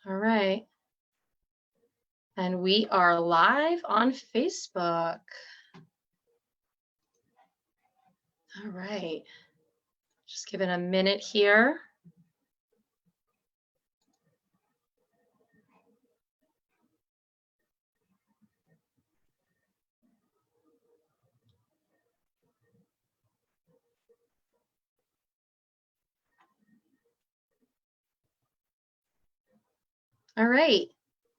All right. And we are live on Facebook. All right. Just give it a minute here. All right.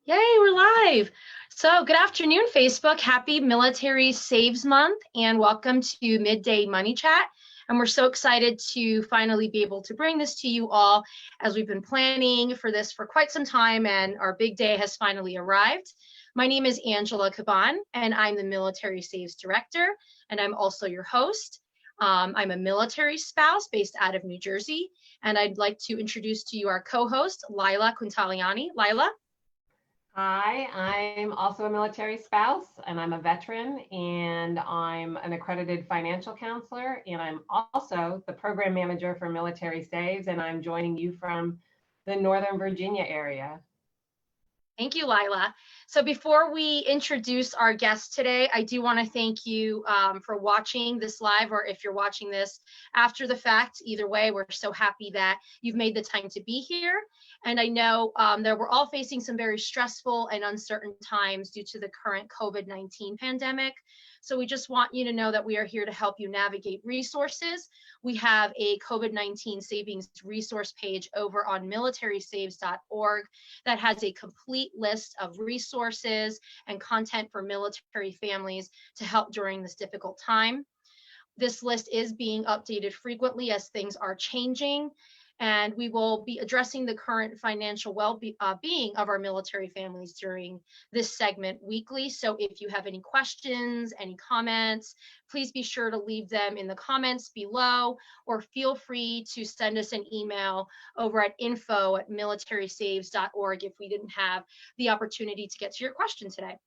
Yay, we're live. So good afternoon, Facebook. Happy Military Saves Month and welcome to Midday Money Chat. And we're so excited to finally be able to bring this to you all as we've been planning for this for quite some time and our big day has finally arrived. My name is Angela Caban and I'm the Military Saves Director and I'm also your host. I'm a military spouse based out of New Jersey, and I'd like to introduce to you our co-host, Lila Quintaliani. Lila. Hi, I'm also a military spouse and I'm a veteran and I'm an accredited financial counselor and I'm also the program manager for Military Saves and I'm joining you from the Northern Virginia area. Thank you, Lila. So before we introduce our guest today, I do want to thank you for watching this live, or if you're watching this after the fact, either way, we're so happy that you've made the time to be here. And I know that we're all facing some very stressful and uncertain times due to the current COVID-19 pandemic. So we just want you to know that we are here to help you navigate resources. We have a COVID-19 savings resource page over on militarysaves.org that has a complete list of resources and content for military families to help during this difficult time. This list is being updated frequently as things are changing, and we will be addressing the current financial well-being of our military families during this segment weekly. So if you have any questions, any comments, please be sure to leave them in the comments below, or feel free to send us an email over at info@militarysaves.org if we didn't have the opportunity to get to your question today.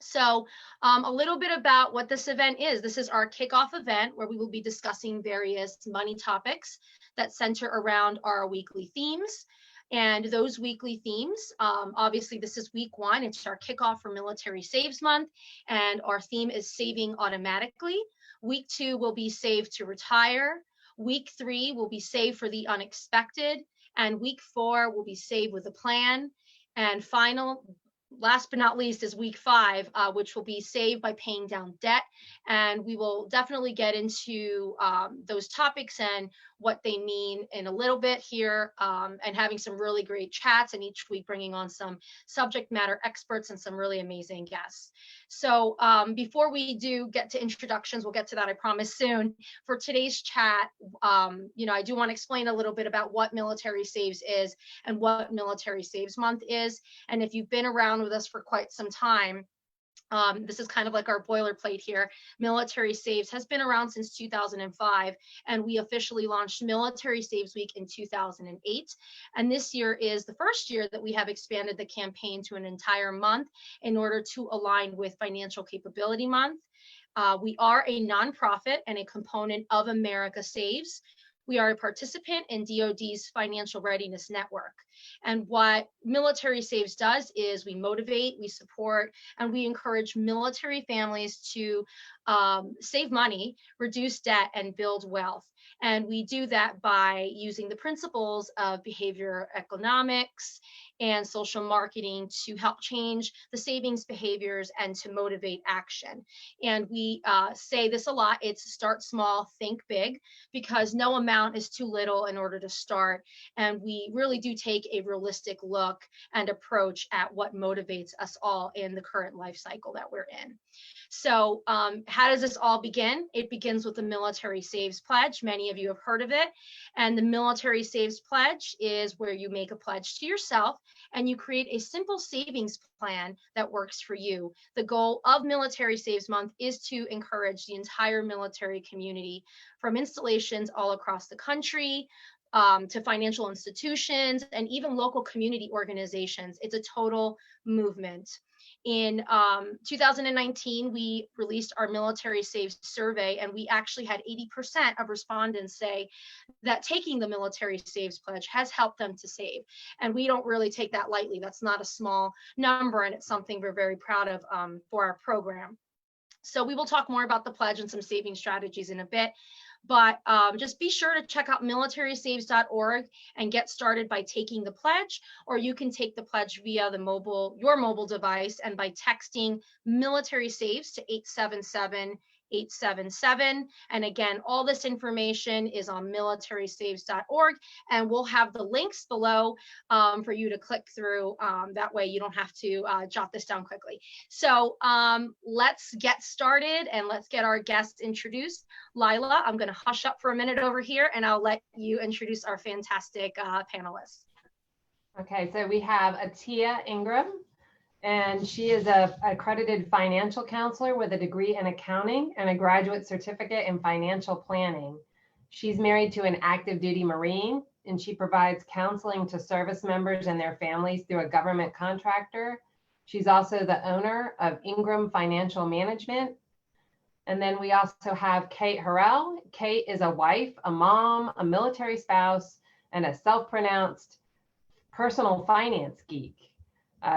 So a little bit about what this event is. This is our kickoff event where we will be discussing various money topics that center around our weekly themes. And those weekly themes, obviously this is week one, it's our kickoff for Military Saves Month, and our theme is saving automatically. Week two will be save to retire. Week three will be save for the unexpected. And week four will be save with a plan. And last but not least is week five, which will be saved by paying down debt. And we will definitely get into those topics and what they mean in a little bit here, and having some really great chats, and each week bringing on some subject matter experts and some really amazing guests. So before we do get to introductions, we'll get to that, I promise, soon. For today's chat, I do want to explain a little bit about what Military Saves is and what Military Saves Month is. And if you've been around with us for quite some time, this is kind of like our boilerplate here. Military Saves has been around since 2005, and we officially launched Military Saves Week in 2008. And this year is the first year that we have expanded the campaign to an entire month in order to align with Financial Capability Month. We are a nonprofit and a component of America Saves. We are a participant in DoD's Financial Readiness Network. And what Military Saves does is we motivate, we support, and we encourage military families to save money, reduce debt, and build wealth. And we do that by using the principles of behavioral economics and social marketing to help change the savings behaviors and to motivate action. And we say this a lot, it's start small, think big, because no amount is too little in order to start. And we really do take a realistic look and approach at what motivates us all in the current life cycle that we're in. So how does this all begin? It begins with the Military Saves Pledge. Many of you have heard of it. And the Military Saves Pledge is where you make a pledge to yourself and you create a simple savings plan that works for you. The goal of Military Saves Month is to encourage the entire military community, from installations all across the country to financial institutions and even local community organizations. It's a total movement. In 2019, we released our military saves survey, and we actually had 80% of respondents say that taking the military saves pledge has helped them to save. And we don't really take that lightly. That's not a small number, and it's something we're very proud of for our program. So we will talk more about the pledge and some saving strategies in a bit. But just be sure to check out militarysaves.org and get started by taking the pledge, or you can take the pledge via your mobile device and by texting military saves to 877-877. And again, all this information is on militarysaves.org, and we'll have the links below for you to click through. That way you don't have to jot this down quickly. So let's get started and let's get our guests introduced. Lila, I'm going to hush up for a minute over here, and I'll let you introduce our fantastic panelists. Okay, so we have Attiyya Ingram, and she is an accredited financial counselor with a degree in accounting and a graduate certificate in financial planning. She's married to an active duty Marine, and she provides counseling to service members and their families through a government contractor. She's also the owner of Ingram Financial Management. And then we also have Kate Horrell. Kate is a wife, a mom, a military spouse, and a self-pronounced personal finance geek.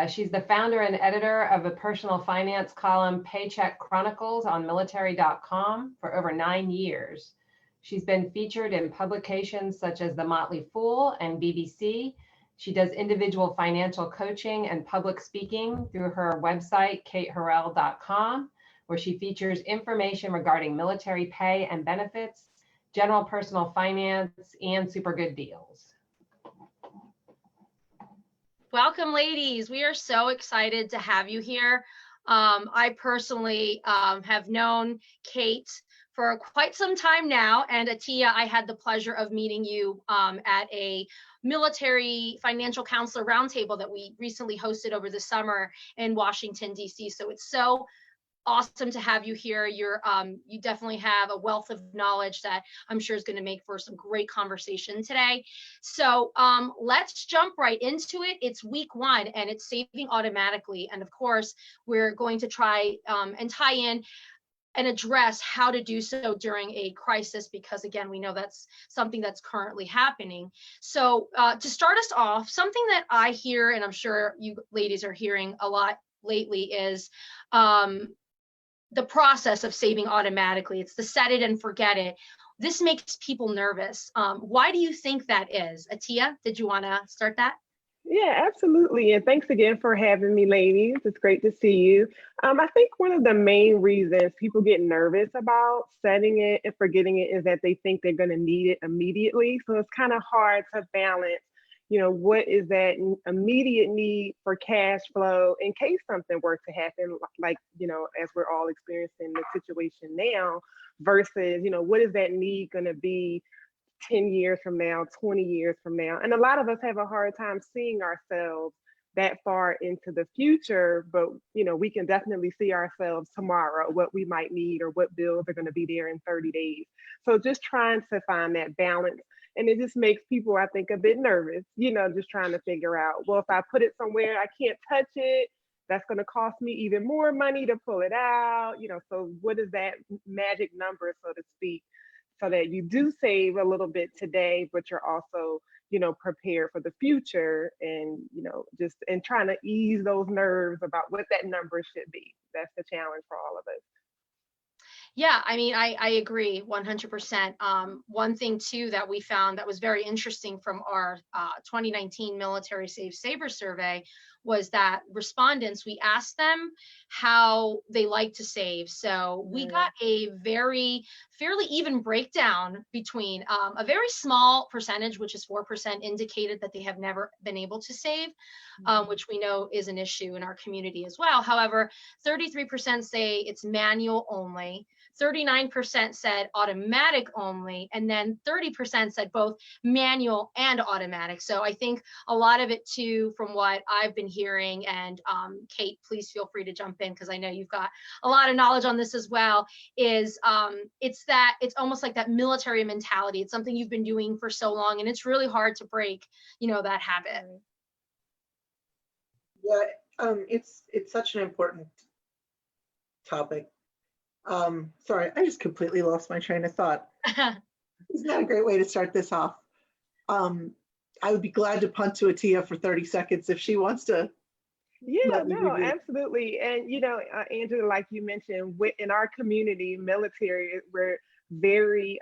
She's the founder and editor of a personal finance column, Paycheck Chronicles, on military.com for over 9 years. She's been featured in publications such as The Motley Fool and BBC. She does individual financial coaching and public speaking through her website, katehorrell.com, where she features information regarding military pay and benefits, general personal finance, and super good deals. Welcome, ladies. We are so excited to have you here. I personally have known Kate for quite some time now, and Attiyya, I had the pleasure of meeting you at a military financial counselor roundtable that we recently hosted over the summer in Washington, D.C. So it's so awesome to have you here. You definitely have a wealth of knowledge that I'm sure is going to make for some great conversation today. So let's jump right into it. It's week 1 and it's saving automatically. And of course, we're going to try and tie in and address how to do so during a crisis, because again, we know that's something that's currently happening. So to start us off, something that I hear, and I'm sure you ladies are hearing a lot lately, is the process of saving automatically. It's the set it and forget it. This makes people nervous. Why do you think that is? Attiyya, did you want to start that? Yeah, absolutely. And thanks again for having me, ladies. It's great to see you. I think one of the main reasons people get nervous about setting it and forgetting it is that they think they're going to need it immediately. So it's kind of hard to balance, what is that immediate need for cash flow in case something were to happen, like, as we're all experiencing the situation now, versus, what is that need going to be 10 years from now, 20 years from now? And a lot of us have a hard time seeing ourselves that far into the future, but we can definitely see ourselves tomorrow, what we might need or what bills are going to be there in 30 days. So just trying to find that balance. And it just makes people, I think, a bit nervous, just trying to figure out, well, if I put it somewhere, I can't touch it, that's going to cost me even more money to pull it out. So what is that magic number, so to speak, so that you do save a little bit today, but you're also, prepared for the future, and, and trying to ease those nerves about what that number should be. That's the challenge for all of us. Yeah, I mean, I agree 100%. One thing too that we found that was very interesting from our 2019 Military Save Saver survey was that respondents, we asked them how they like to save. So we got a fairly even breakdown between a very small percentage, which is 4%, indicated that they have never been able to save, which we know is an issue in our community as well. However, 33% say it's manual only. 39% said automatic only, and then 30% said both manual and automatic. So I think a lot of it too, from what I've been hearing, and Kate, please feel free to jump in because I know you've got a lot of knowledge on this as well, is it's almost like that military mentality. It's something you've been doing for so long, and it's really hard to break, that habit. Yeah, It's such an important topic. Sorry, I just completely lost my train of thought. Isn't that a great way to start this off? I would be glad to punt to Attiyya for 30 seconds if she wants to. Yeah, Let me no, review. absolutely. And, Angela, like you mentioned, in our community, military, we're very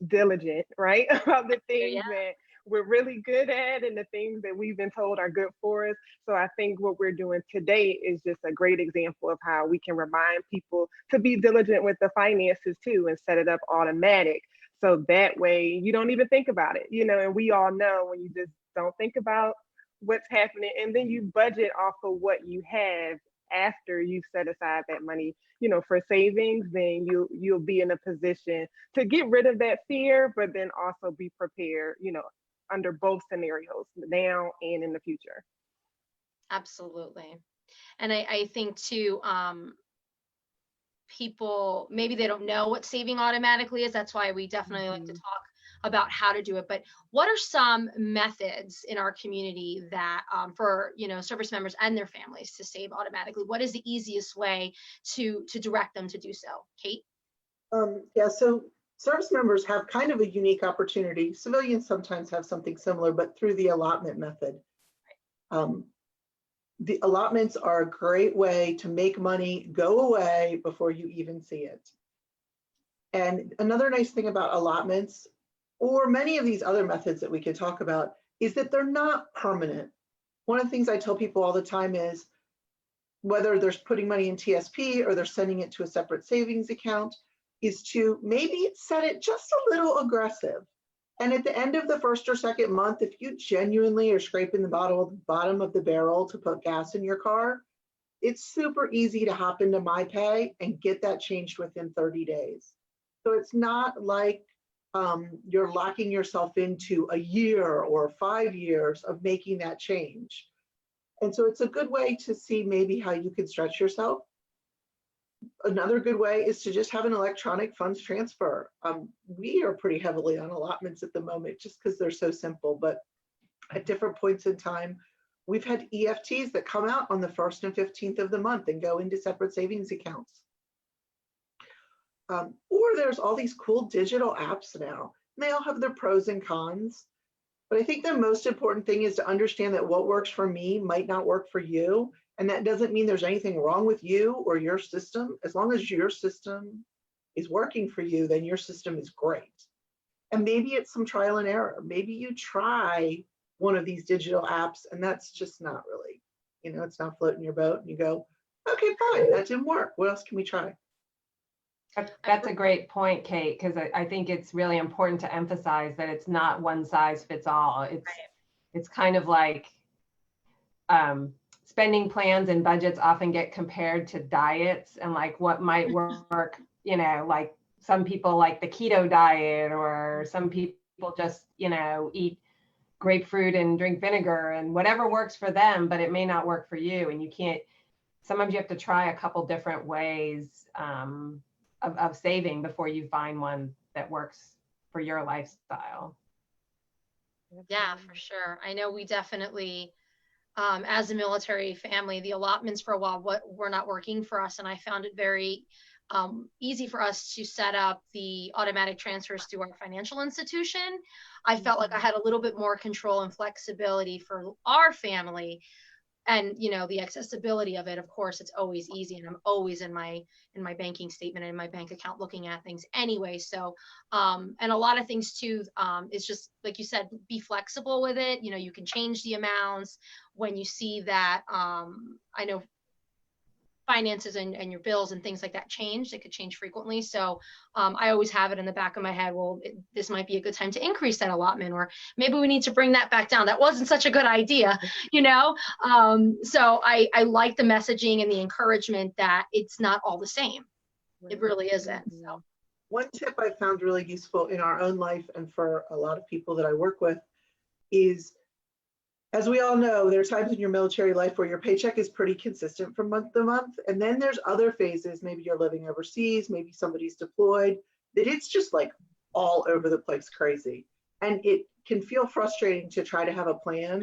diligent, right? About the things that we're really good at and the things that we've been told are good for us. So I think what we're doing today is just a great example of how we can remind people to be diligent with the finances too and set it up automatic. So that way you don't even think about it, and we all know when you just don't think about what's happening and then you budget off of what you have after you've set aside that money for savings, then you'll be in a position to get rid of that fear, but then also be prepared under both scenarios, now and in the future. Absolutely. And I think too, people, maybe they don't know what saving automatically is. That's why we definitely like to talk about how to do it. But what are some methods in our community that for service members and their families to save automatically? What is the easiest way to direct them to do so? Kate? Yeah, so service members have kind of a unique opportunity. Civilians sometimes have something similar, but through the allotment method. The allotments are a great way to make money go away before you even see it. And another nice thing about allotments, or many of these other methods that we could talk about, is that they're not permanent. One of the things I tell people all the time is, whether they're putting money in TSP or they're sending it to a separate savings account, is to maybe set it just a little aggressive. And at the end of the first or second month, if you genuinely are scraping the bottom of the barrel to put gas in your car, it's super easy to hop into MyPay and get that changed within 30 days. So it's not like you're locking yourself into a year or 5 years of making that change. And so it's a good way to see maybe how you can stretch yourself. Another good way is to just have an electronic funds transfer. We are pretty heavily on allotments at the moment just because they're so simple, but at different points in time, we've had EFTs that come out on the 1st and 15th of the month and go into separate savings accounts. Or there's all these cool digital apps now, and they all have their pros and cons. But I think the most important thing is to understand that what works for me might not work for you. And that doesn't mean there's anything wrong with you or your system. As long as your system is working for you, then your system is great. And maybe it's some trial and error. Maybe you try one of these digital apps and that's just not really, it's not floating your boat. And you go, okay, fine, that didn't work. What else can we try? That's a great point, Kate, because I think it's really important to emphasize that it's not one size fits all. It's kind of like spending plans and budgets often get compared to diets and like what might work, like some people like the keto diet, or some people just, eat grapefruit and drink vinegar and whatever works for them, but it may not work for you. And sometimes you have to try a couple different ways of saving before you find one that works for your lifestyle. Yeah, for sure. I know we definitely, as a military family, the allotments for a while were not working for us. And I found it very easy for us to set up the automatic transfers through our financial institution. I felt like I had a little bit more control and flexibility for our family. And the accessibility of it, of course, it's always easy, and I'm always in my banking statement and in my bank account looking at things anyway. So and a lot of things too, is just like you said, be flexible with it. You can change the amounts when you see that. I know finances and your bills and things like that change. They could change frequently. So I always have it in the back of my head, well, this might be a good time to increase that allotment, or maybe we need to bring that back down. That wasn't such a good idea, So I like the messaging and the encouragement that it's not all the same. It really isn't. So one tip I found really useful in our own life and for a lot of people that I work with is, as we all know, there are times in your military life where your paycheck is pretty consistent from month to month. And then there's other phases, maybe you're living overseas, maybe somebody's deployed, that it's just like all over the place crazy. And it can feel frustrating to try to have a plan.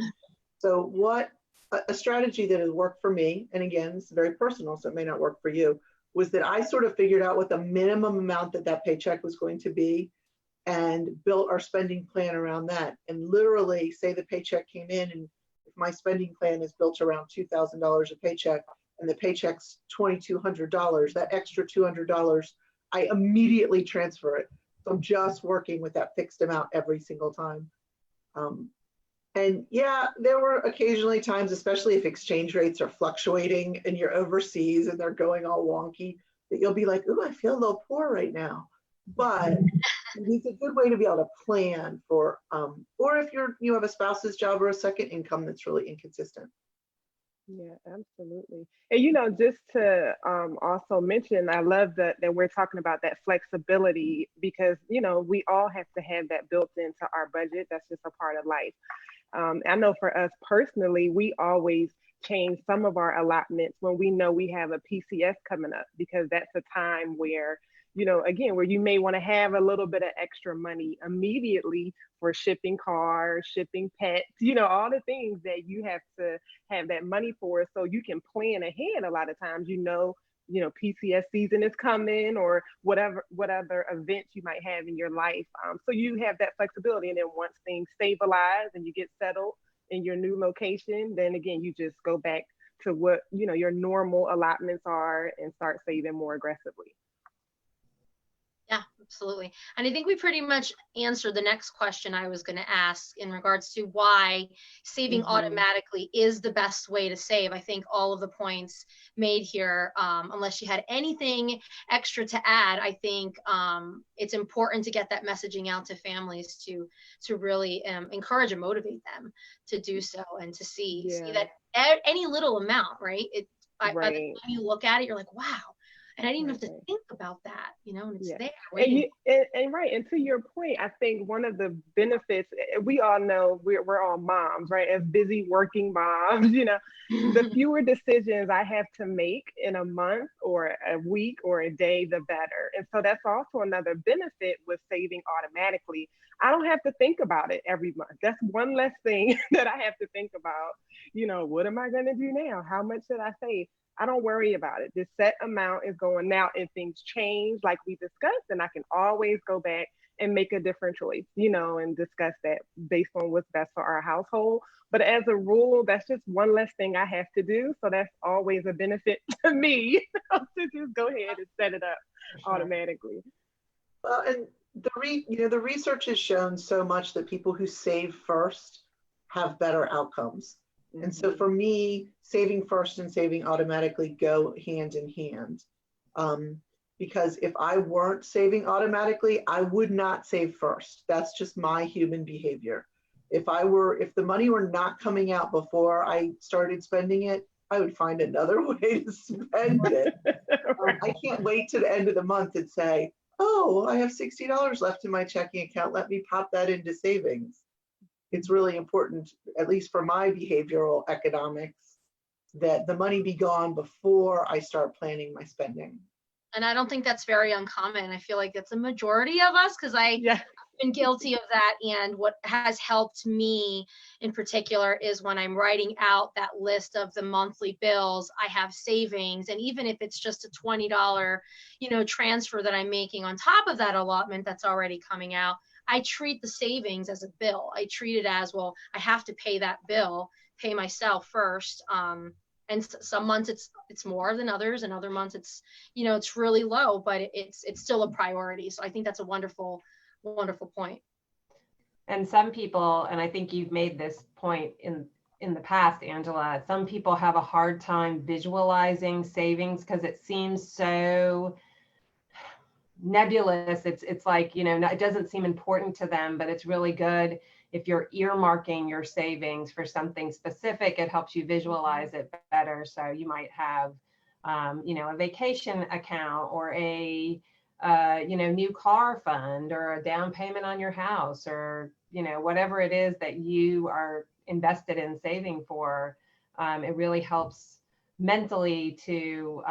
So what a strategy that has worked for me, and again, it's very personal, so it may not work for you, was that I sort of figured out what the minimum amount that paycheck was going to be and built our spending plan around that. And literally, say the paycheck came in, and if my spending plan is built around $2,000 a paycheck, and the paycheck's $2,200, that extra $200, I immediately transfer it. So I'm just working with that fixed amount every single time. And yeah, there were occasionally times, especially if exchange rates are fluctuating and you're overseas and they're going all wonky, that you'll be like, oh, I feel a little poor right now. But it's a good way to be able to plan for, or if you have a spouse's job or a second income that's really inconsistent. Yeah, absolutely. And just to also mention, I love that we're talking about that flexibility because, we all have to have that built into our budget. That's just a part of life. I know for us personally, we always change some of our allotments when we know we have a PCS coming up, because that's a time where, again, where you may want to have a little bit of extra money immediately for shipping cars, shipping pets, all the things that you have to have that money for, so you can plan ahead. A lot of times, PCS season is coming, or whatever other events you might have in your life. So you have that flexibility. And then once things stabilize and you get settled in your new location, then again, you just go back to what, your normal allotments are and start saving more aggressively. Yeah, absolutely. And I think we pretty much answered the next question I was going to ask in regards to why saving automatically is the best way to save. I think all of the points made here, unless you had anything extra to add, I think it's important to get that messaging out to families to really encourage and motivate them to do so, and to see that any little amount, right? By the time you look at it, you're like, wow. And I didn't even have to think about that, and it's there. And to your point, I think one of the benefits, we all know we're all moms, right? As busy working moms, the fewer decisions I have to make in a month or a week or a day, the better. And so that's also another benefit with saving automatically. I don't have to think about it every month. That's one less thing that I have to think about. What am I going to do now? How much should I save? I don't worry about it. This set amount is going now. If things change, like we discussed, then I can always go back and make a different choice, and discuss that based on what's best for our household. But as a rule, that's just one less thing I have to do. So that's always a benefit to me to just go ahead and set it up automatically. Well, and the research has shown so much that people who save first have better outcomes. And so for me, saving first and saving automatically go hand in hand. Because if I weren't saving automatically, I would not save first. That's just my human behavior. If the money were not coming out before I started spending it, I would find another way to spend it. I can't wait to the end of the month and say, oh, I have $60 left in my checking account. Let me pop that into savings. It's really important, at least for my behavioral economics, that the money be gone before I start planning my spending. And I don't think that's very uncommon. I feel like that's a majority of us, because I've been guilty of that. And what has helped me in particular is when I'm writing out that list of the monthly bills, I have savings. And even if it's just a $20, transfer that I'm making on top of that allotment that's already coming out, I treat the savings as a bill. I treat it as, well, I have to pay that bill, pay myself first. And some months it's more than others, and other months it's really low, but it's still a priority. So I think that's a wonderful, wonderful point. And some people, and I think you've made this point in the past, Angela, some people have a hard time visualizing savings because it seems so nebulous. It's like, it doesn't seem important to them, but it's really good if you're earmarking your savings for something specific. It helps you visualize it better. So you might have a vacation account, or a new car fund, or a down payment on your house, or whatever it is that you are invested in saving for. It really helps mentally to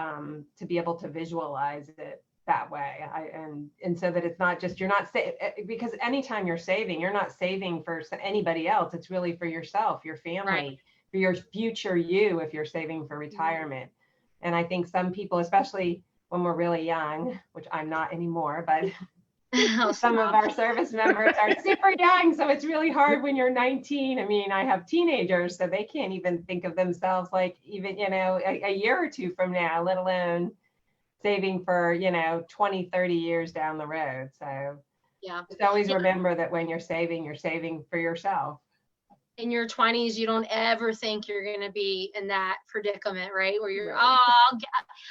be able to visualize it that way. And so that it's not just, because anytime you're saving, you're not saving for anybody else. It's really for yourself, your family, for your future you if you're saving for retirement. And I think some people, especially when we're really young, which I'm not anymore, but some of our service members are super young, so it's really hard when you're 19. I mean, I have teenagers, so they can't even think of themselves like even, a year or two from now, let alone saving for, 20, 30 years down the road. So Yeah. just always remember that when you're saving for yourself. In your 20s, you don't ever think you're going to be in that predicament, right? Where you're, Right. oh,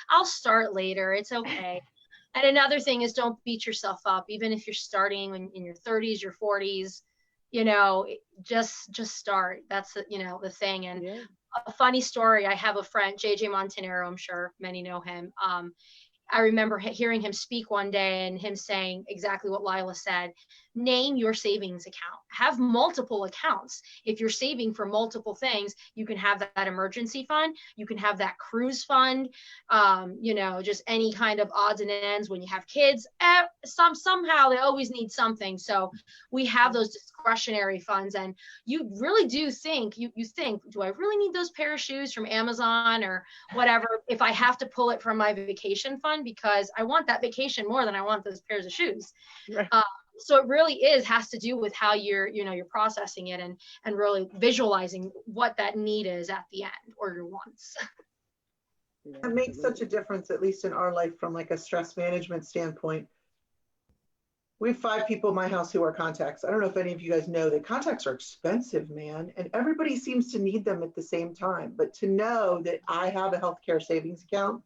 I'll start later. It's okay. And another thing is, don't beat yourself up, even if you're starting in your 30s, your 40s, just start. That's the thing. And Yeah. a funny story, I have a friend, JJ Montanaro, I'm sure many know him. I remember hearing him speak one day and him saying exactly what Lila said. Name your savings account. Have multiple accounts. If you're saving for multiple things, you can have that emergency fund. You can have that cruise fund. Just any kind of odds and ends when you have kids. Somehow they always need something. So we have those discretionary funds, and you really do think you think, do I really need those pair of shoes from Amazon or whatever? If I have to pull it from my vacation fund because I want that vacation more than I want those pairs of shoes. Right. So it really has to do with how you're processing it and really visualizing what that need is at the end, or your wants. That makes such a difference, at least in our life, from like a stress management standpoint. We have 5 people in my house who are contacts. I don't know if any of you guys know that contacts are expensive, man, and everybody seems to need them at the same time. But to know that I have a healthcare savings account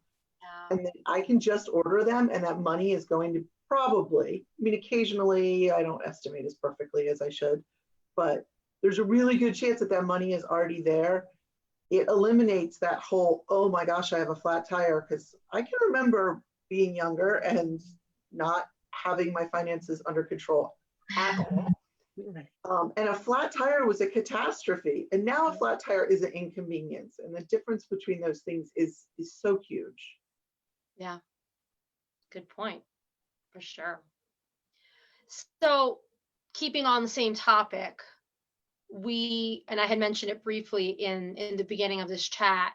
and that I can just order them and that money is going to probably, I mean, occasionally I don't estimate as perfectly as I should, but there's a really good chance that that money is already there. It eliminates that whole, oh my gosh, I have a flat tire, because I can remember being younger and not having my finances under control at all. And a flat tire was a catastrophe. And now a flat tire is an inconvenience. And the difference between those things is so huge. Yeah, good point, for sure. So keeping on the same topic, and I had mentioned it briefly in the beginning of this chat,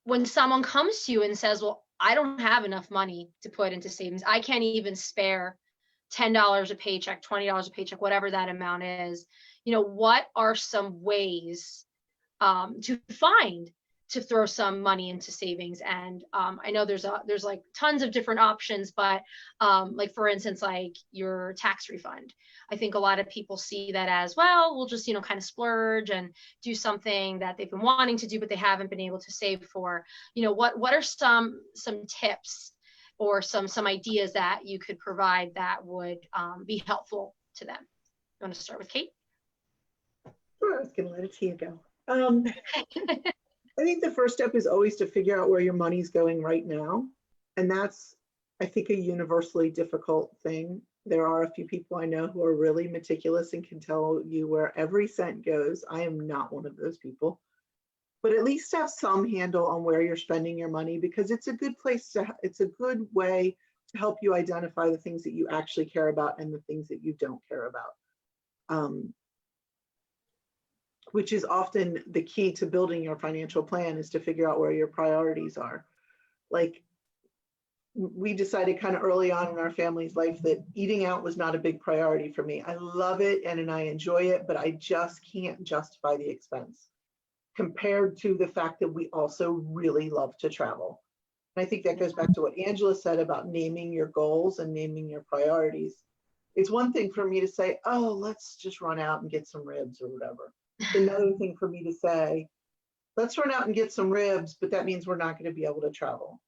when someone comes to you and says, well, I don't have enough money to put into savings, I can't even spare $10 a paycheck, $20 a paycheck, whatever that amount is, what are some ways to throw some money into savings? And I know there's like tons of different options, but like for instance, like your tax refund. I think a lot of people see that as, well, we'll just, kind of splurge and do something that they've been wanting to do, but they haven't been able to save for. What are some tips or some ideas that you could provide that would be helpful to them? You want to start with Kate? Sure, I was going to let Attiyya go. I think the first step is always to figure out where your money's going right now. And that's, I think, a universally difficult thing. There are a few people I know who are really meticulous and can tell you where every cent goes. I am not one of those people. But at least have some handle on where you're spending your money, because it's a good way to help you identify the things that you actually care about and the things that you don't care about. Which is often the key to building your financial plan, is to figure out where your priorities are. Like, we decided kind of early on in our family's life that eating out was not a big priority for me. I love it and I enjoy it, but I just can't justify the expense compared to the fact that we also really love to travel. And I think that goes back to what Angela said about naming your goals and naming your priorities. It's one thing for me to say, oh, let's just run out and get some ribs or whatever. It's another thing for me to say, let's run out and get some ribs, but that means we're not going to be able to travel.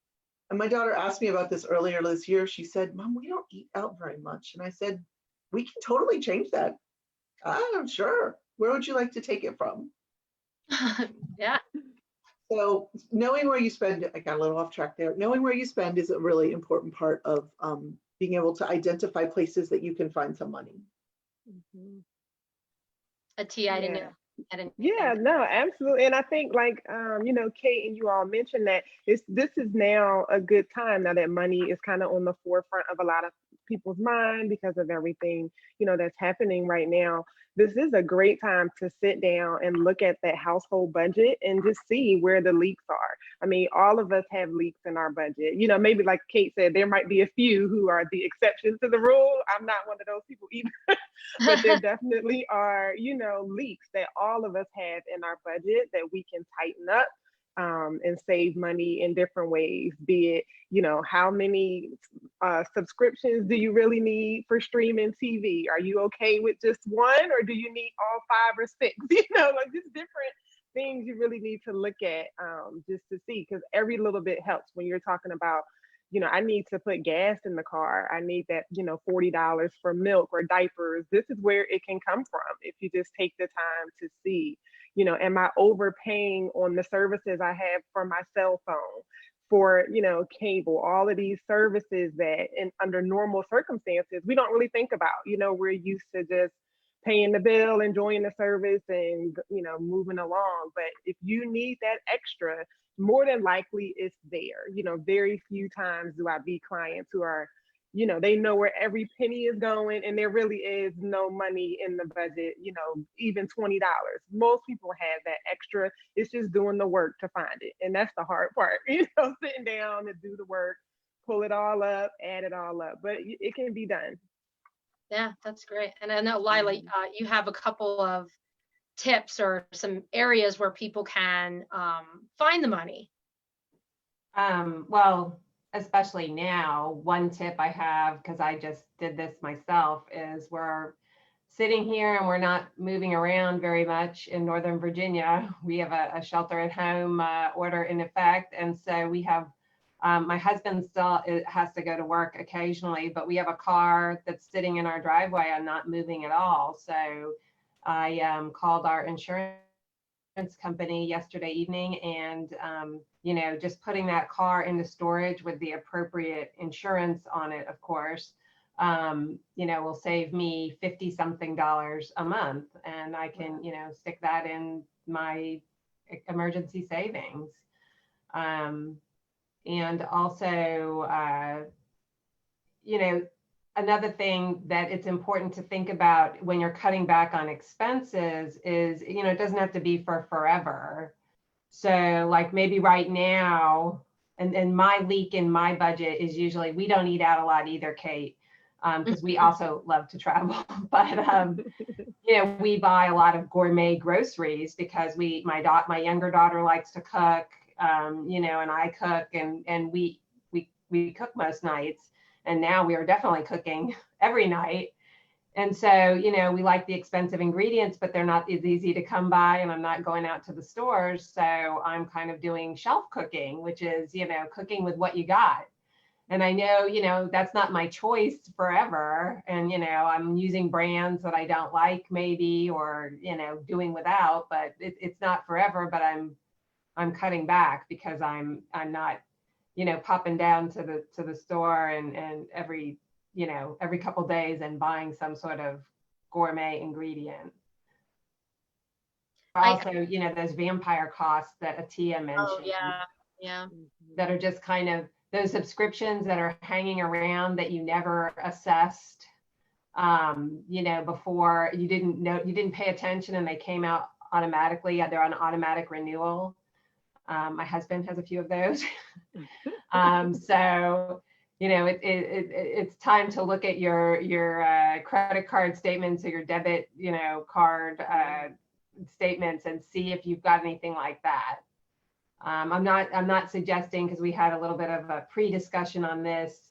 And my daughter asked me about this earlier this year. She said, Mom, we don't eat out very much. And I said, we can totally change that. I'm sure. Where would you like to take it from? Yeah. So knowing where you spend, I got a little off track there. Knowing where you spend is a really important part of being able to identify places that you can find some money. Mm-hmm. Attiyya, I didn't. Yeah, no, absolutely. And I think, like, Kate and you all mentioned that this is now a good time, now that money is kind of on the forefront of a lot of people's mind because of everything, that's happening right now. This is a great time to sit down and look at that household budget and just see where the leaks are. I mean, all of us have leaks in our budget. Maybe like Kate said, there might be a few who are the exception to the rule. I'm not one of those people either. But there definitely are, leaks that all of us have in our budget that we can tighten up, and save money in different ways. Be it, how many subscriptions do you really need for streaming TV? Are you okay with just one, or do you need all 5 or 6? Like just different things you really need to look at, just to see, because every little bit helps when you're talking about, I need to put gas in the car. I need that, $40 for milk or diapers. This is where it can come from if you just take the time to see, am I overpaying on the services I have for my cell phone, for, cable, all of these services that under normal circumstances, we don't really think about. We're used to just paying the bill, enjoying the service, and, moving along. But if you need that extra, more than likely it's there. Very few times do I meet clients who are, they know where every penny is going, and there really is no money in the budget, even $20. Most people have that extra. It's just doing the work to find it. And that's the hard part, sitting down to do the work, pull it all up, add it all up. But it can be done. Yeah, that's great. And I know, Lila, you have a couple of tips or some areas where people can find the money. Well, especially now, one tip I have, because I just did this myself, is we're sitting here and we're not moving around very much in Northern Virginia. We have a shelter at home order in effect. And so we have, my husband still has to go to work occasionally, but we have a car that's sitting in our driveway and not moving at all. So I called our insurance company yesterday evening, and just putting that car into storage with the appropriate insurance on it, of course, will save me $50 something a month, and I can stick that in my emergency savings. And also another thing that it's important to think about when you're cutting back on expenses is, it doesn't have to be for forever. So like maybe right now, and my leak in my budget is usually, we don't eat out a lot either, Kate, because we also love to travel. But, we buy a lot of gourmet groceries because my younger daughter likes to cook, and I cook, and we cook most nights. And now we are definitely cooking every night. And so, we like the expensive ingredients, but they're not as easy to come by, and I'm not going out to the stores. So I'm kind of doing shelf cooking, which is, cooking with what you got. And I know, that's not my choice forever. And, I'm using brands that I don't like maybe, or, doing without, but it's not forever, but I'm cutting back because I'm not, popping down to the store and every couple days and buying some sort of gourmet ingredient. Also, those vampire costs that Attiyya mentioned. Oh, yeah. That are just kind of those subscriptions that are hanging around that you never assessed, before you didn't pay attention, and they came out automatically. They're on automatic renewal. My husband has a few of those. So, it's time to look at your credit card statements or your debit, card statements, and see if you've got anything like that. I'm not suggesting, because we had a little bit of a pre-discussion on this,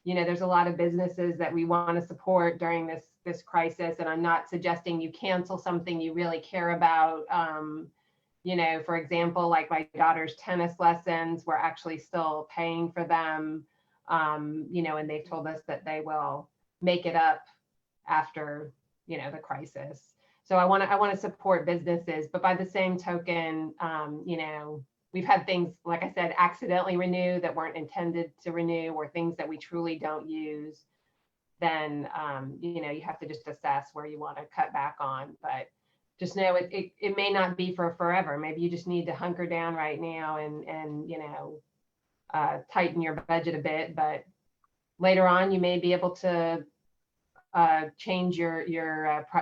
there's a lot of businesses that we want to support during this crisis, and I'm not suggesting you cancel something you really care about. For example, like my daughter's tennis lessons, we're actually still paying for them, and they've told us that they will make it up after, the crisis. So I want to support businesses, but by the same token, we've had things, like I said, accidentally renew that weren't intended to renew, or things that we truly don't use. Then, you have to just assess where you want to cut back on, but just know it may not be for forever. Maybe you just need to hunker down right now and tighten your budget a bit, but later on, you may be able to change your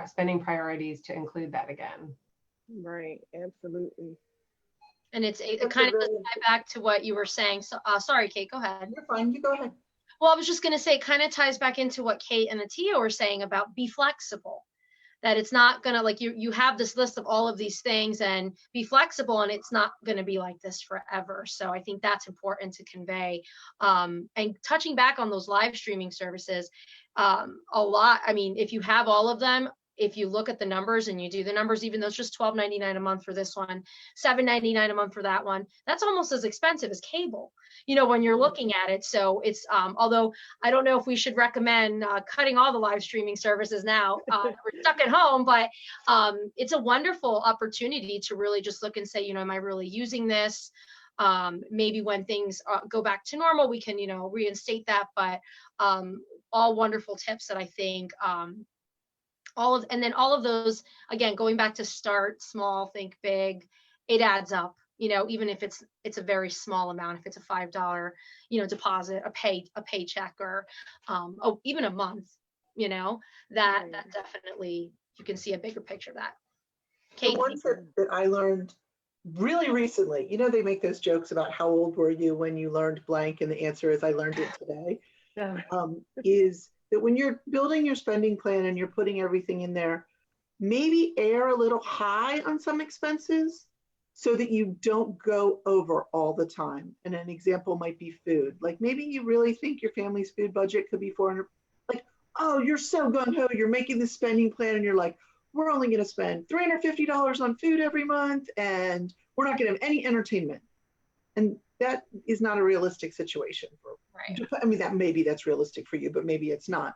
spending priorities to include that again. Right, absolutely. And it That's kind a of does really- tie back to what you were saying. So, sorry, Kate, go ahead. You're fine, you go ahead. Well, I was just going to say, it kind of ties back into what Kate and Attiyya were saying about be flexible. That it's not going to, like, you have this list of all of these things, and be flexible, and it's not going to be like this forever. So I think that's important to convey. And touching back on those live streaming services, a lot, I mean, if you have all of them, if you look at the numbers and you do the numbers, even though it's just $12.99 a month for this one, $7.99 a month for that one, that's almost as expensive as cable, you know, when you're looking at it. So it's, although I don't know if we should recommend cutting all the live streaming services now, we're stuck at home, but it's a wonderful opportunity to really just look and say, you know, am I really using this? Maybe when things go back to normal, we can, you know, reinstate that, but all wonderful tips that I think, and then all of those, again, going back to start small, think big, it adds up, you know, even if it's a very small amount, if it's a $5, you know, deposit, a paycheck, or even a month, you know, that definitely, you can see a bigger picture of that. The Kate? one tip that I learned really recently, you know, they make those jokes about how old were you when you learned blank, and the answer is I learned it today, is that when you're building your spending plan and you're putting everything in there, maybe err a little high on some expenses so that you don't go over all the time. And an example might be food. Like maybe you really think your family's food budget could be 400, like, oh, you're so gung-ho, you're making this spending plan and you're like, we're only gonna spend $350 on food every month and we're not gonna have any entertainment. And that is not a realistic situation for, Right. I mean, that's realistic for you, but maybe it's not.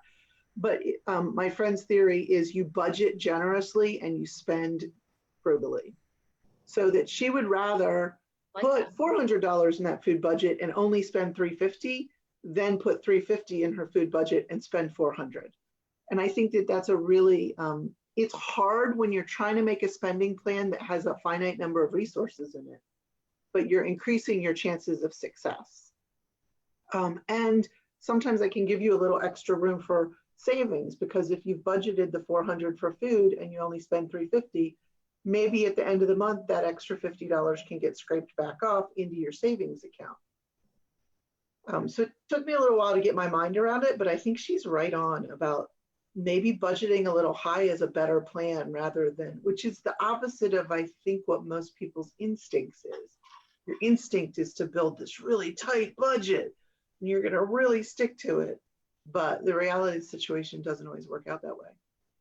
But my friend's theory is you budget generously and you spend frugally. So that she would rather put $400 in that food budget and only spend $350 than put $350 in her food budget and spend $400. And I think that that's a really, it's hard when you're trying to make a spending plan that has a finite number of resources in it, but you're increasing your chances of success. And sometimes I can give you a little extra room for savings, because if you've budgeted the $400 for food and you only spend $350, maybe at the end of the month, that extra $50 can get scraped back off into your savings account. So it took me a little while to get my mind around it, but I think she's right on about maybe budgeting a little high is a better plan rather than, which is the opposite of, I think, what most people's instincts is. Your instinct is to build this really tight budget and you're going to really stick to it. But the reality of the situation doesn't always work out that way.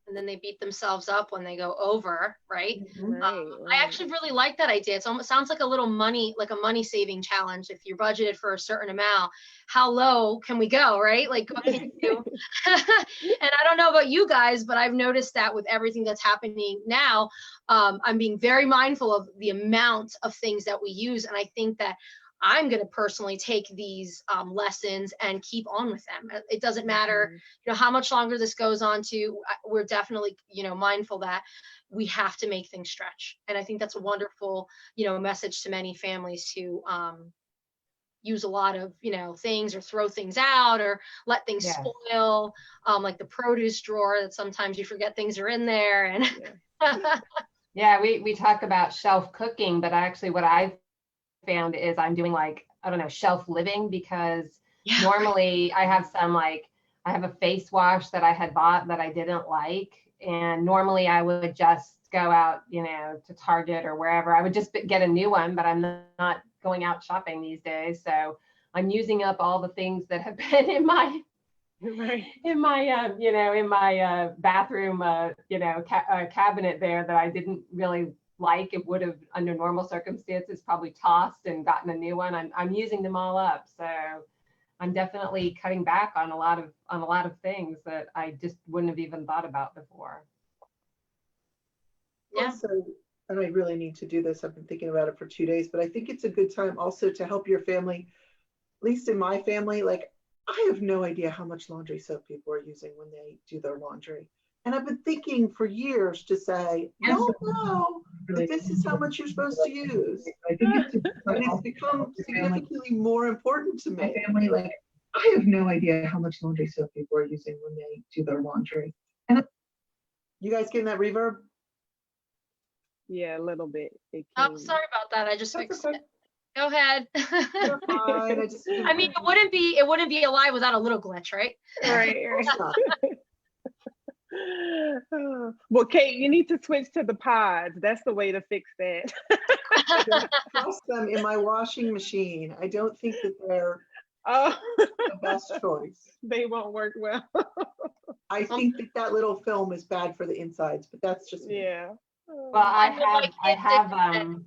And then they beat themselves up when they go over, right? Right. I actually really like that idea. It almost sounds like a little money, like a money saving challenge. If you're budgeted for a certain amount, how low can we go, right? Like, what can you do? And I don't know about you guys, but I've noticed that with everything that's happening now, I'm being very mindful of the amount of things that we use. And I think that I'm going to personally take these lessons and keep on with them. It doesn't matter, you know, how much longer this goes on to. We're definitely, you know, mindful that we have to make things stretch. And I think that's a wonderful, you know, message to many families who use a lot of, you know, things, or throw things out, or let things spoil, like the produce drawer, that sometimes you forget things are in there. And yeah, we talk about shelf cooking, but actually what I've found is I'm doing, like, I don't know, shelf living, because normally I have I have a face wash that I had bought that I didn't like. And normally I would just go out, you know, to Target or wherever. I would just get a new one, but I'm not going out shopping these days. So I'm using up all the things that have been in my bathroom, cabinet there that I didn't really like. It would have, under normal circumstances, probably tossed and gotten a new one. I'm using them all up. So I'm definitely cutting back on a lot of things that I just wouldn't have even thought about before. Yeah. Also, and I really need to do this, I've been thinking about it for 2 days, but I think it's a good time also to help your family. At least in my family, like, I have no idea how much laundry soap people are using when they do their laundry. And I've been thinking for years to say, no, this is how much you're supposed to use. I think it's become significantly more important to me. Family, like, I have no idea how much laundry soap people are using when they do their laundry. And you guys getting that reverb? Yeah, a little bit. It Oh, came. sorry about that. I just That's fixed okay. it. Go ahead. You're fine. I mean, it wouldn't be alive without a little glitch, right? Right, right. Well, Kate, you need to switch to the pods. That's the way to fix that. Press them in my washing machine. I don't think that they're Oh, the best choice. they won't work well. I think that that little film is bad for the insides, but that's just me. Yeah. Well, I have,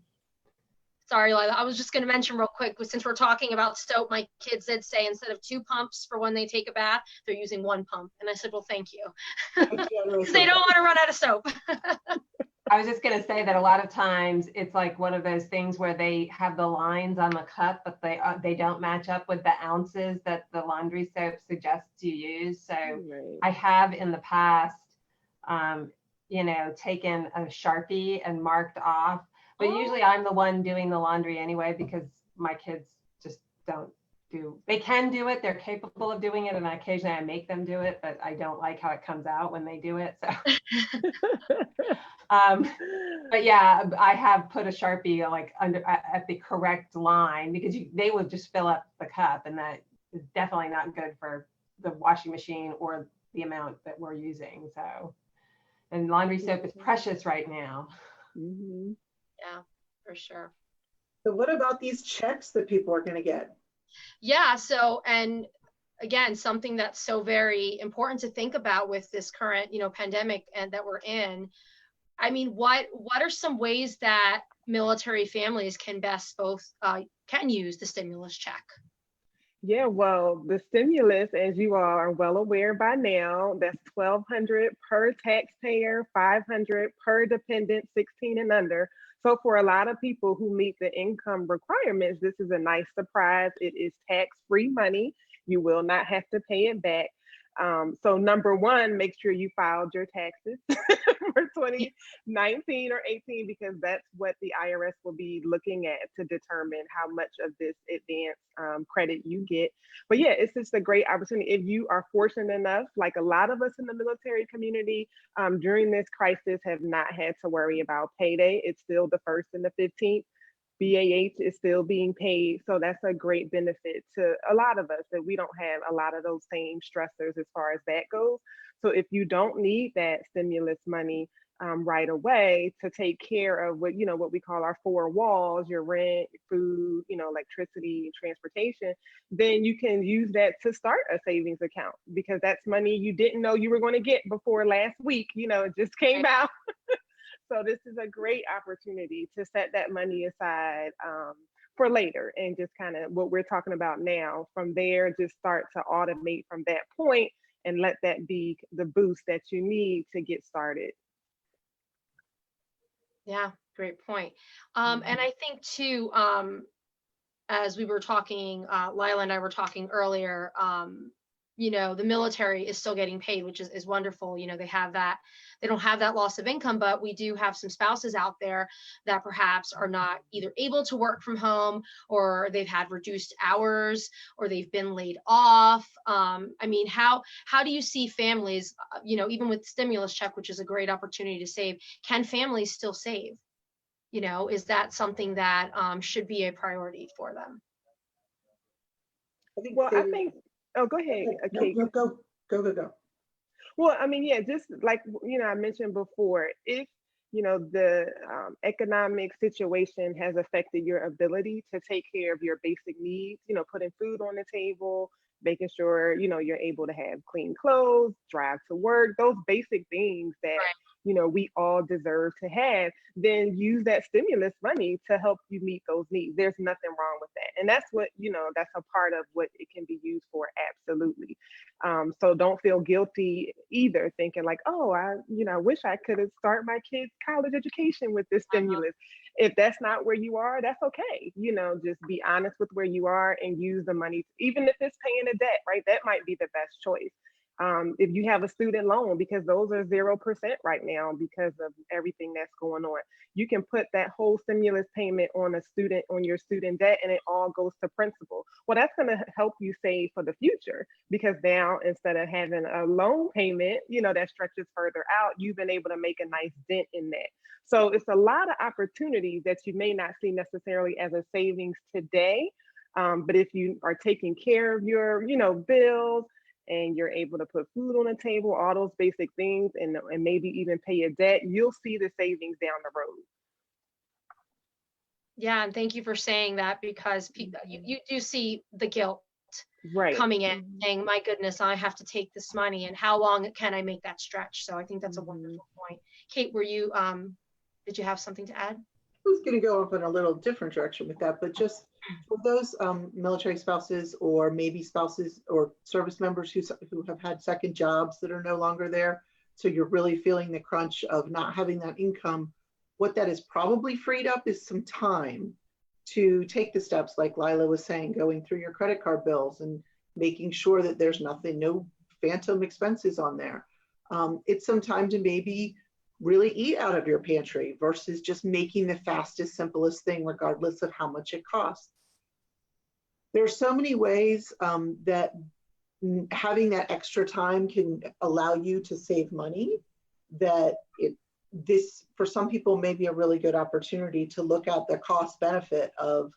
Sorry, Lila. I was just going to mention real quick, since we're talking about soap, my kids did say instead of 2 pumps for when they take a bath, they're using 1 pump. And I said, well, thank you. Because they don't want to run out of soap. I was just going to say that a lot of times it's like one of those things where they have the lines on the cup, but they don't match up with the ounces that the laundry soap suggests you use. So Right. I have in the past, taken a Sharpie and marked off, but usually I'm the one doing the laundry anyway, because my kids just they can do it. They're capable of doing it. And occasionally I make them do it, but I don't like how it comes out when they do it. So, but yeah, I have put a Sharpie like under at the correct line, because they would just fill up the cup, and that is definitely not good for the washing machine or the amount that we're using. So, and laundry soap is precious right now. Mm-hmm. Yeah, for sure. So what about these checks that people are going to get? Yeah. So, and again, something that's so very important to think about with this current, pandemic and that we're in. I mean, what are some ways that military families can best can use the stimulus check? Yeah, well, the stimulus, as you all are well aware by now, that's $1,200 per taxpayer, $500 per dependent 16 and under. So for a lot of people who meet the income requirements, this is a nice surprise. It is tax-free money. You will not have to pay it back. So number one, make sure you filed your taxes for 2019 or 18, because that's what the IRS will be looking at to determine how much of this advance credit you get. But yeah, it's just a great opportunity. If you are fortunate enough, like a lot of us in the military community during this crisis have not had to worry about payday. It's still the 1st and the 15th. BAH is still being paid. So that's a great benefit to a lot of us, that we don't have a lot of those same stressors as far as that goes. So if you don't need that stimulus money right away to take care of what we call our 4 walls, your rent, food, electricity, transportation, then you can use that to start a savings account, because that's money you didn't know you were going to get before last week. It just came out. So this is a great opportunity to set that money aside for later, and just kind of what we're talking about now. From there, just start to automate from that point and let that be the boost that you need to get started. Yeah, great point. And I think too, as we were talking, Lila and I were talking earlier, the military is still getting paid, which is wonderful. They don't have that loss of income, but we do have some spouses out there that perhaps are not either able to work from home, or they've had reduced hours, or they've been laid off. I mean, how do you see families, even with the stimulus check, which is a great opportunity to save, can families still save? Is that something that should be a priority for them? I think, oh, go ahead, Kate. No, go. Well, I mean, yeah, just like, I mentioned before, if, the economic situation has affected your ability to take care of your basic needs, putting food on the table, making sure, you're able to have clean clothes, drive to work, those basic things that, we all deserve to have, then use that stimulus money to help you meet those needs. There's nothing wrong with that. And that's what, that's a part of what it can be used for. Absolutely. So don't feel guilty either, thinking like, oh, I wish I could have started my kids' college education with this stimulus. If that's not where you are, that's okay. Just be honest with where you are and use the money, even if it's paying a debt, right? That might be the best choice. If you have a student loan, because those are 0% right now because of everything that's going on, you can put that whole stimulus payment on your student debt, and it all goes to principal. Well, that's going to help you save for the future, because now instead of having a loan payment, that stretches further out, you've been able to make a nice dent in that. So it's a lot of opportunities that you may not see necessarily as a savings today. But if you are taking care of your, bills, and you're able to put food on the table, all those basic things, and maybe even pay your debt, you'll see the savings down the road. Yeah, and thank you for saying that, because people, you do see the guilt Right. coming in, saying, my goodness, I have to take this money, and how long can I make that stretch? So I think that's a wonderful point. Kate, did you have something to add? I was going to go up in a little different direction with that, but just for those military spouses, or maybe spouses or service members who have had second jobs that are no longer there, so you're really feeling the crunch of not having that income, what that is probably freed up is some time to take the steps, like Lila was saying, going through your credit card bills and making sure that there's no phantom expenses on there. It's some time to maybe really eat out of your pantry versus just making the fastest, simplest thing, regardless of how much it costs. There's so many ways that having that extra time can allow you to save money, that this, for some people, may be a really good opportunity to look at the cost benefit of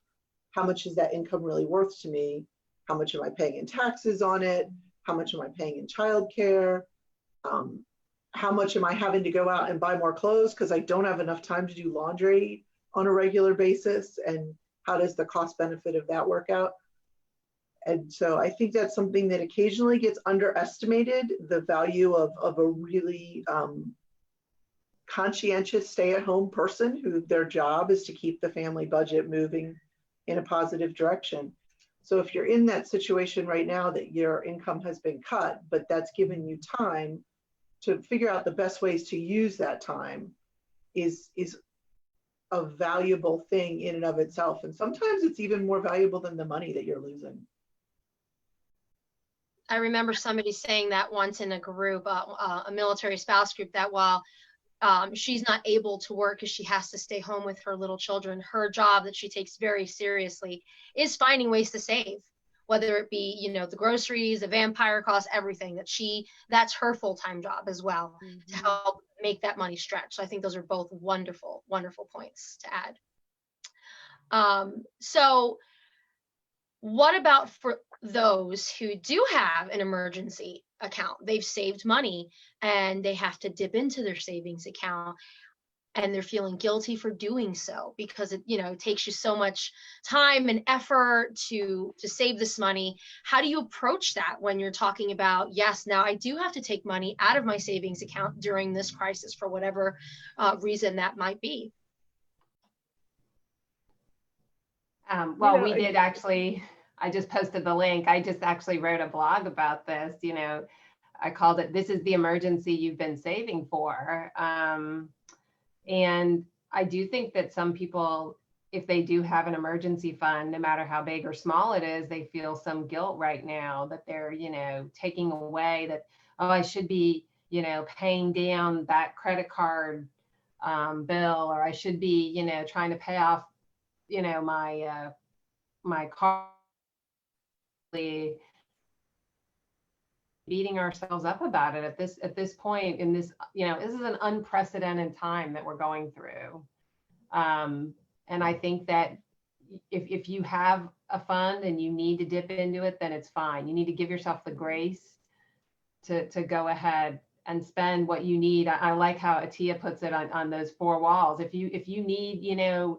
how much is that income really worth to me? How much am I paying in taxes on it? How much am I paying in childcare? How much am I having to go out and buy more clothes because I don't have enough time to do laundry on a regular basis? And how does the cost benefit of that work out? And so I think that's something that occasionally gets underestimated, the value of a really conscientious stay-at-home person who their job is to keep the family budget moving in a positive direction. So if you're in that situation right now that your income has been cut, but that's given you time to figure out the best ways to use that time, is a valuable thing in and of itself. And sometimes it's even more valuable than the money that you're losing. I remember somebody saying that once in a group, a military spouse group, that while she's not able to work because she has to stay home with her little children, her job that she takes very seriously is finding ways to save, whether it be, the groceries, the vampire costs, everything that's her full-time job as well, to help make that money stretch. So I think those are both wonderful, wonderful points to add. So what about for those who do have an emergency account? They've saved money and they have to dip into their savings account, and they're feeling guilty for doing so because it takes you so much time and effort to save this money. How do you approach that when you're talking about, yes, now I do have to take money out of my savings account during this crisis for whatever reason that might be? Well, we did actually, I just posted the link. I just actually wrote a blog about this. I called it, "This is the emergency you've been saving for." And I do think that some people, if they do have an emergency fund, no matter how big or small it is, they feel some guilt right now that they're, taking away that, oh, I should be, paying down that credit card bill, or I should be, trying to pay off, my car. Beating ourselves up about it at this point in this, this is an unprecedented time that we're going through. And I think that if you have a fund and you need to dip into it, then it's fine. You need to give yourself the grace to go ahead and spend what you need. I like how Attiyya puts it on those four walls. If you need,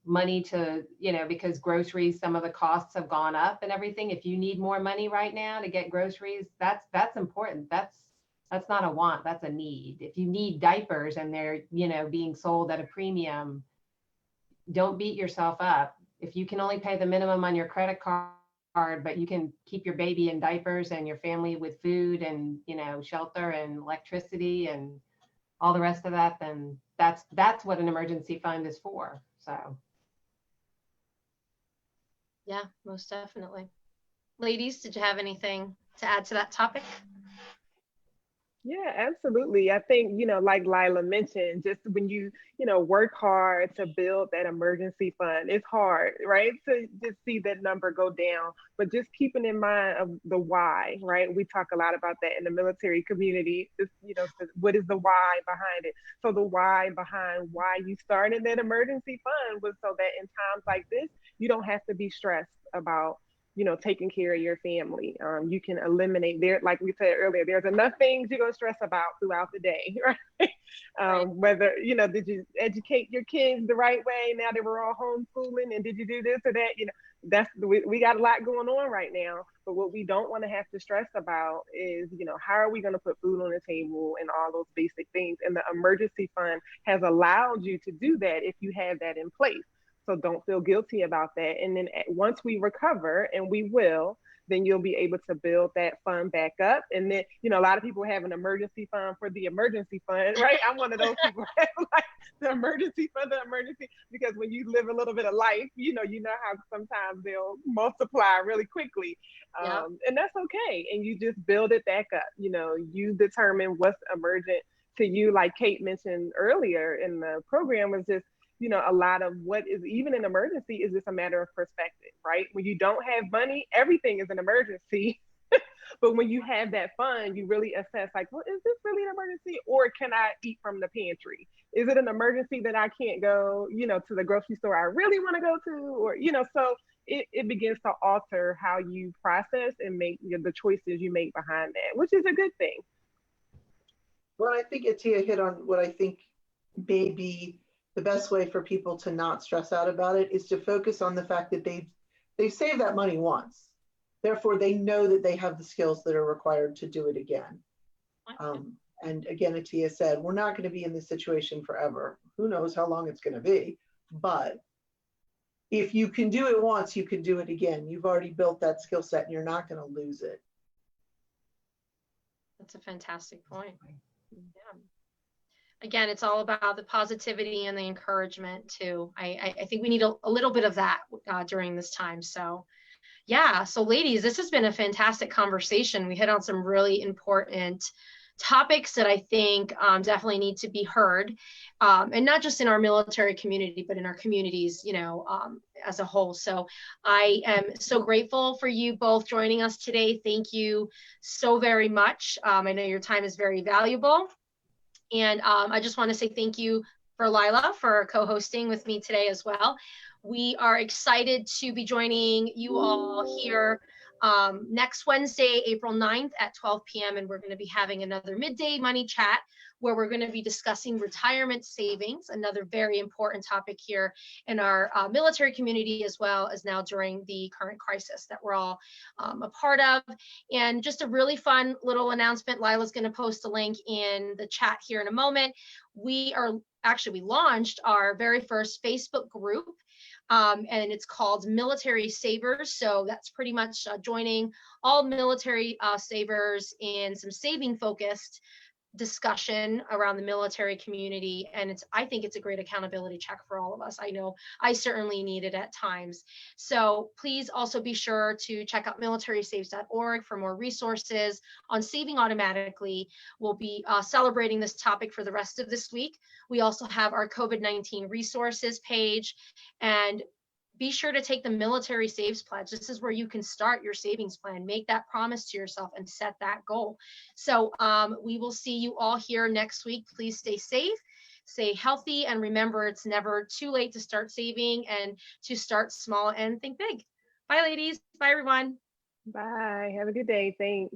money to, because groceries, some of the costs have gone up and everything. If you need more money right now to get groceries, that's important. That's not a want, that's a need. If you need diapers and they're, being sold at a premium, don't beat yourself up. If you can only pay the minimum on your credit card, but you can keep your baby in diapers and your family with food and, shelter and electricity and all the rest of that, then that's what an emergency fund is for. So yeah, most definitely. Ladies, did you have anything to add to that topic? Yeah, absolutely. I think, like Lila mentioned, just when you, work hard to build that emergency fund, it's hard, right? To just see that number go down, but just keeping in mind of the why, right? We talk a lot about that in the military community. Just, what is the why behind it? So the why behind why you started that emergency fund was so that in times like this, you don't have to be stressed about taking care of your family. You can eliminate there, like we said earlier, there's enough things you're gonna stress about throughout the day, right? Right. Whether, did you educate your kids the right way now that we're all homeschooling, and did you do this or that? We got a lot going on right now, but what we don't want to have to stress about is, how are we going to put food on the table and all those basic things. And the emergency fund has allowed you to do that if you have that in place. So don't feel guilty about that. And then once we recover, and we will, then you'll be able to build that fund back up. And then, a lot of people have an emergency fund for the emergency fund, right? I'm one of those people who have like the emergency fund, because when you live a little bit of life, you know how sometimes they'll multiply really quickly. Yeah. And that's okay. And you just build it back up. You determine what's emergent to you. Like Kate mentioned earlier in the program, was just, a lot of what is even an emergency is just a matter of perspective, right? When you don't have money, everything is an emergency. But when you have that fund, you really assess like, well, is this really an emergency, or can I eat from the pantry? Is it an emergency that I can't go, to the grocery store I really want to go to? Or, so it begins to alter how you process and make the choices you make behind that, which is a good thing. Well, I think Attiyya hit on what I think may be the best way for people to not stress out about it, is to focus on the fact that they've saved that money once. Therefore, they know that they have the skills that are required to do it again. And again, Attiyya said, we're not going to be in this situation forever. Who knows how long it's going to be? But if you can do it once, you can do it again. You've already built that skill set and you're not going to lose it. That's a fantastic point. Yeah. Again, it's all about the positivity and the encouragement too. I think we need a little bit of that during this time. So yeah, so ladies, this has been a fantastic conversation. We hit on some really important topics that I think definitely need to be heard, and not just in our military community, but in our communities, as a whole. So I am so grateful for you both joining us today. Thank you so very much. I know your time is very valuable. And I just want to say thank you for Lila for co-hosting with me today as well. We are excited to be joining you all here next Wednesday, April 9th at 12 p.m. And we're going to be having another Midday Money Chat where we're going to be discussing retirement savings, another very important topic here in our military community, as well as now during the current crisis that we're all a part of. And just a really fun little announcement. Lila's going to post a link in the chat here in a moment. We launched our very first Facebook group. And it's called Military Savers. So that's pretty much joining all military savers in some saving focused discussion around the military community. And I think it's a great accountability check for all of us. I know I certainly need it at times. So please also be sure to check out militarysaves.org for more resources on saving automatically. We'll be celebrating this topic for the rest of this week. We also have our COVID-19 resources page, and be sure to take the Military Saves Pledge. This is where you can start your savings plan, make that promise to yourself, and set that goal. So we will see you all here next week. Please stay safe, stay healthy, and remember, it's never too late to start saving and to start small and think big. Bye, ladies. Bye, everyone. Bye. Have a good day. Thanks.